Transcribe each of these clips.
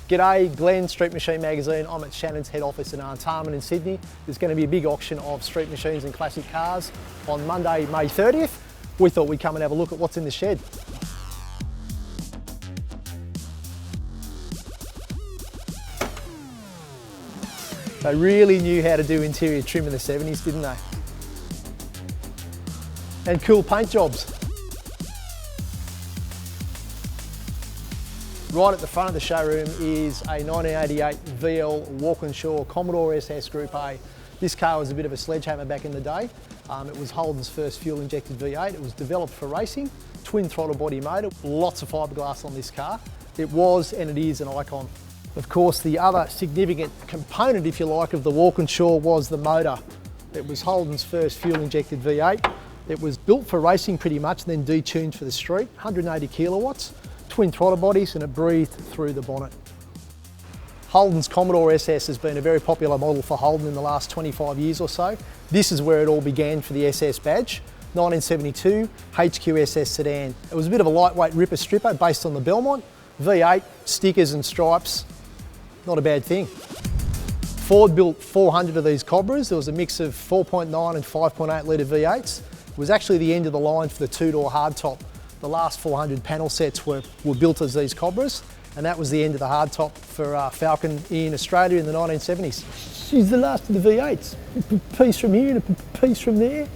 G'day, Glenn, Street Machine Magazine. I'm at Shannons head office in Artarmon in Sydney. There's going to be a big auction of street machines and classic cars on Monday, May 30th. We thought we'd come and have a look at what's in the shed. They really knew how to do interior trim in the 70s, didn't they? And cool paint jobs. Right at the front of the showroom is a 1988 VL Walkinshaw Commodore SS Group A. This car was a bit of a sledgehammer back in the day. It was Holden's first fuel-injected V8. It was developed for racing, twin throttle body motor, lots of fiberglass on this car. It was and it is an icon. Of course, the other significant component, if you like, of the Walkinshaw was the motor. It was Holden's first fuel-injected V8. It was built for racing pretty much, then detuned for the street, 180 kilowatts. Twin throttle bodies, and it breathed through the bonnet. Holden's Commodore SS has been a very popular model for Holden in the last 25 years or so. This is where it all began for the SS badge. 1972 HQ SS sedan. It was a bit of a lightweight ripper stripper based on the Belmont. V8, stickers and stripes, not a bad thing. Ford built 400 of these Cobras. There was a mix of 4.9 and 5.8 litre V8s. It was actually the end of the line for the two-door hardtop. The last 400 panel sets were built as these Cobras, and that was the end of the hardtop for Falcon in Australia in the 1970s. She's the last of the V8s. A piece from here and a piece from there.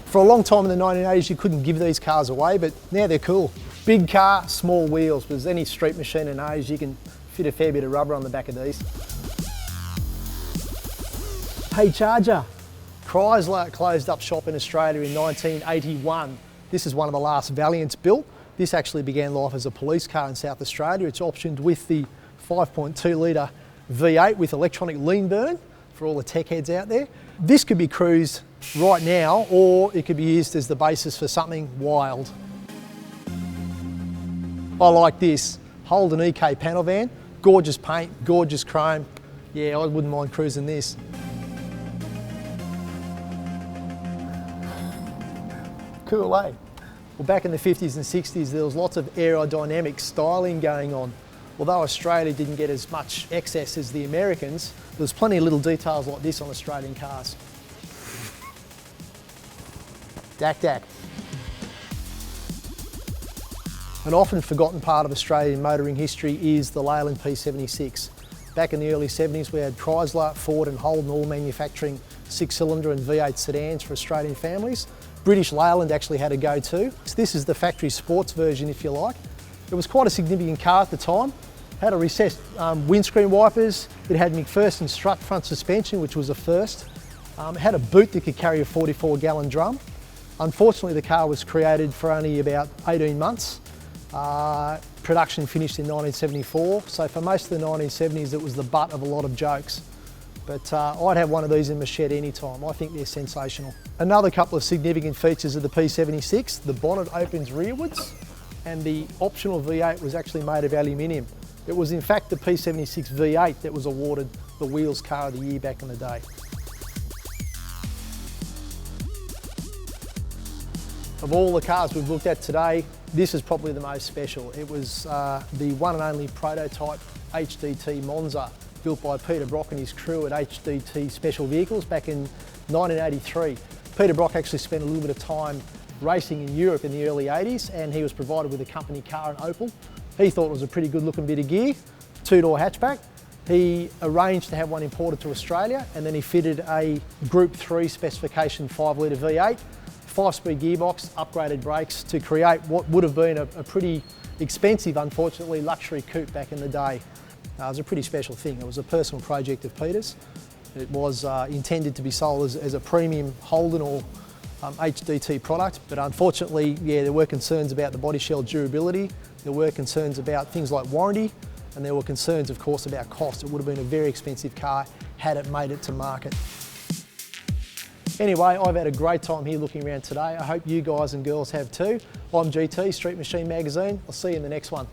For a long time in the 1980s, you couldn't give these cars away, but now they're cool. Big car, small wheels. There's any street machine in Asia, you can fit a fair bit of rubber on the back of these. Hey Charger. Kreisler closed up shop in Australia in 1981. This is one of the last Valiants built. This actually began life as a police car in South Australia. It's optioned with the 5.2 litre V8 with electronic lean burn for all the tech heads out there. This could be cruised right now, or it could be used as the basis for something wild. I like this, Holden Kaye Panel van. Gorgeous paint, gorgeous chrome. Yeah, I wouldn't mind cruising this. Cool, eh? Well, back in the 50s and 60s, there was lots of aerodynamic styling going on. Although Australia didn't get as much excess as the Americans, there was plenty of little details like this on Australian cars. Dak dak. An often forgotten part of Australian motoring history is the Leyland P76. Back in the early 70s, we had Kreisler, Ford and Holden all manufacturing 6-cylinder and V8 sedans for Australian families. British Leyland actually had a go too. This is the factory sports version, if you like. It was quite a significant car at the time. Had a recessed windscreen wipers. It had McPherson strut front suspension, which was a first. It had a boot that could carry a 44-gallon drum. Unfortunately, the car was created for only about 18 months. Production finished in 1974, so for most of the 1970s it was the butt of a lot of jokes. But I'd have one of these in my shed anytime. I think they're sensational. Another couple of significant features of the P76, the bonnet opens rearwards, and the optional V8 was actually made of aluminium. It was in fact the P76 V8 that was awarded the Wheels Car of the Year back in the day. Of all the cars we've looked at today, this is probably the most special. It was the one and only prototype HDT Monza, built by Peter Brock and his crew at HDT Special Vehicles back in 1983. Peter Brock actually spent a little bit of time racing in Europe in the early 80s, and he was provided with a company car, an Opel. He thought it was a pretty good looking bit of gear, two-door hatchback. He arranged to have one imported to Australia, and then he fitted a Group 3 specification 5-litre V8, 5-speed gearbox, upgraded brakes to create what would have been a pretty expensive, unfortunately, luxury coupe back in the day. It was a pretty special thing. It was a personal project of Peter's. It was intended to be sold as a premium Holden or HDT product, but unfortunately, yeah, there were concerns about the body shell durability, there were concerns about things like warranty, and there were concerns, of course, about cost. It would have been a very expensive car had it made it to market. Anyway, I've had a great time here looking around today. I hope you guys and girls have too. I'm GT, Street Machine Magazine. I'll see you in the next one.